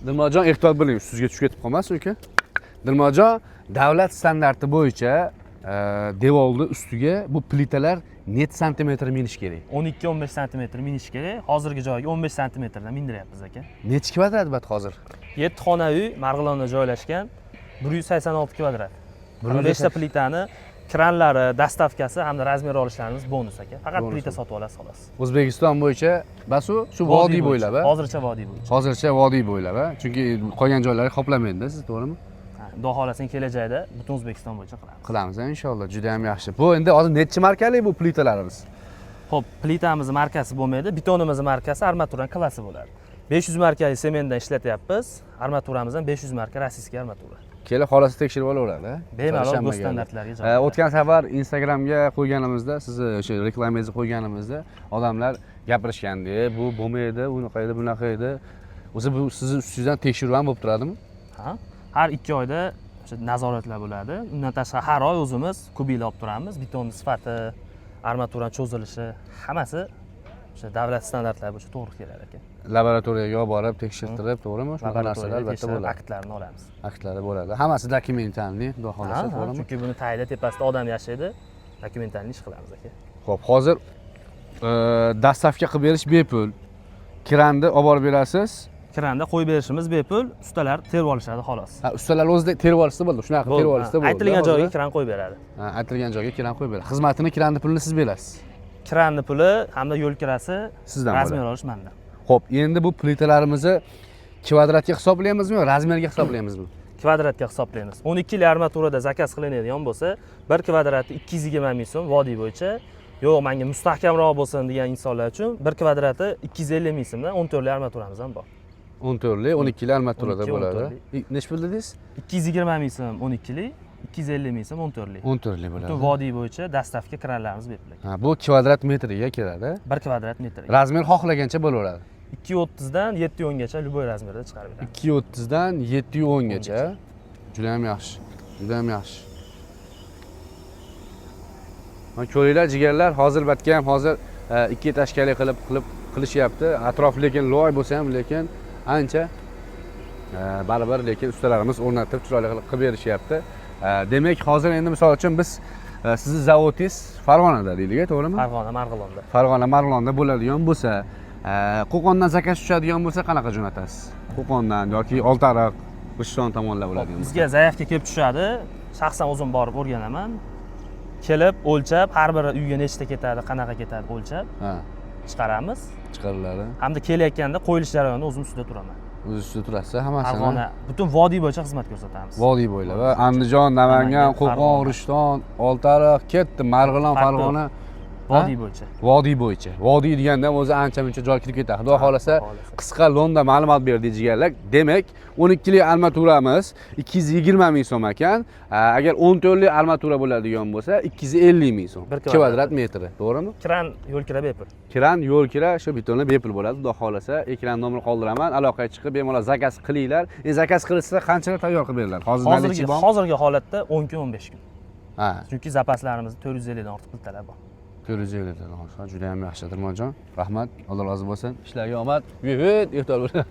Dilmojon ehtiyot bo'ling, sizga tushib ketib qolmasin uka. Dilmojon davlat standarti bo'yicha devorni ustiga bu plitalar net santimetr minish kerak. 12-15 santimetr minish kerak. Hozirgi joyiga 15 santimetrdan mindiryapmiz aka. Necha kvadrat bat hozir? 7 xona uy Marg'ilonda joylashgan. 186 kvadrat. 5 ta plitani kranlari, dastavkasi hamda razmer olishlarimiz bonus aka. Faqat plita sotib olasiz xolos. O'zbekiston bo'yicha basu shu vodiy bo'ylab, Hozircha vodiy bo'yicha. Hozircha vodiy bo'ylab, chunki qolgan joylarga qoplamaydi-da, siz to'g'rimi? Xudo xohlasin kelajakda butun O'zbekiston bo'yicha qilamiz. Qilamiz inshaalloh, juda ham yaxshi. Bu endi hozir necha markali bu plitalarimiz? Xo'p, plitamiz markasi bo'lmaydi, betonimiz markasi armaturani klassi bo'ladi. 500 markali sementdan ishlatyapmiz. Armaturamiz ham 500 marka rossiyskiy armatura. Kelib xolasi tekshirib olaveradi. Bemalol go'st standartlariga javob. O'tgan safar Instagramga qo'yganimizda, sizni o'sha reklamangizni qo'yganimizda odamlar gapirishgandi, bu bo'lmaydi, unaqa edi, bunaqa edi. O'zi bu sizni ustingizdan tekshiruv ham bo'lib turadimi? Ha, har 2 oyda o'sha nazoratlar bo'ladi. Undan tashqari har oy o'zimiz kubiylab olib turamiz. Betonning sifati, armaturaning cho'zilishi, hammasi o'sha davlat standartlari bo'yicha to'g'ri keladi ekan. Laboratoriyaga olib borib tekshirtirib, to'g'rimi? Shunaqa narsalar albatta bo'ladi. Aktlarni olamiz. Aktlari bo'ladi. Hammasi dokumentalniy, xudo xolasa, to'g'rimi? Chunki buni tagida tepasida odam yashaydi. Dokumentalniy ish qilamiz aka. Xo'p, hozir dastavka qilib berish bepul. Kranni olib borib berasiz. Kranda qo'yib berishimiz bepul, ustalar terib olishadi xolos. Ha, ustalar o'zida terib olishsa bo'ldi, shunaqa terib olishsa bo'ldi. Aytilgan joyga kran qo'yib beradi. Ha, aytilgan joyga kran qo'yib beradi. Xizmatini, kranni pulini siz berasiz. Kranni puli hamda yo'l kirasi sizdan razmer olish mendan. Xo'p, endi bu plitalarimizni kvadratga hisoblaymizmi, razmerga hisoblaymizmi? Kvadratga hisoblaymiz. 12 li armaturada zakaz qilinadigan bo'lsa, 1 kvadrati 220 ming so'm vodiy bo'yicha. Yo'q, menga mustahkamroq bo'lsin degan insonlar uchun 1 kvadrati 250 ming so'mdan 14 li armaturamiz ham bor. 14 li, 12 li armaturada bo'ladi. Nech pul dedingiz? 220 ming so'm 12 li, 250 ming so'm 14 li. 14 li bo'ladi. Butun vodiy bo'yicha dastavka kranlarimiz bepul. Ha, bu kvadrat metriga keladi. 1 kvadrat metrga. Razmer xohlagancha bo'laveradi. 230 dan 710 gacha любой razmerda chiqarib beradi. 230 dan 710 gacha. Juda ham yaxshi. Juda ham yaxshi. Mana ko'ringlar jigarlar, hozir batga ham hozir ikki etashkali qilishyapti. Atrof lekin loy bo'lsa ham lekin ancha baribir lekin ustalarimiz o'rnatib chiroyli qilib berishyapti. Demak, hozir endi misol uchun biz sizni zavodingiz Farg'onada deylik, to'g'rimi? Farg'ona, Marg'ilonda. Farg'ona, Marg'ilonda bo'ladigan bo'lsa, Qo'qondan zakaz tushadigan bo'lsa, qanaqa jo'natasiz? Qo'qondan yoki Oltiariq, G'ishton tomonlar bo'ladigan bo'lsa. Bizga zaявка kelib tushadi. Shaxsan o'zim borib o'rganaman. Kelib, o'lchab, har bir uyga nechta ketadi, qanaqa ketadi o'lchab chiqaramiz. Chiqariladi. Hamda kelayotganda qo'yilish jarayonida o'zim ustida turaman. O'z ustida turasiz hammasini. Farg'ona, butun vodiy bo'yicha xizmat ko'rsatamiz. Vodiy bo'ylab, Andijon, Namangan, Qo'qon, G'ishton, Oltiariq, ketdi, Marg'ilon, Farg'ona. Vodiy bo'yicha. Vodiy bo'yicha. Vodiy deganda o'zi ancha-muncha joy kirib ketadi. Xudo xolasa, qisqa lo'nda ma'lumot berdik jigarlar. Demak, 12 li armaturamiz 220 ming so'm ekan. Agar 14 li armatura bo'ladigan bo'lsa, 250 ming so'm. Kvadrat metri, to'g'rimi? Kran yo'l kira bepul. Kran yo'l kira shu betonlar bepul bo'ladi. Xudo xolasa, ekran nomerini qoldiraman. Aloqaga chiqib bemalol zakaz qilinglar. Zakaz qilinsa qanchaga tayyor qilib beriladi? Hozirgi holatda 10 kun, 15 kun. Ha. Chunki zapaslarimizda 450 dan ortiq plitalar bor. 450 dan ortiq. Juda ham yaxshi, Dirmonjon. Rahmat. Alloh rozi bo'lsin. Ishlarga omad. Ehtiyot bo'ling.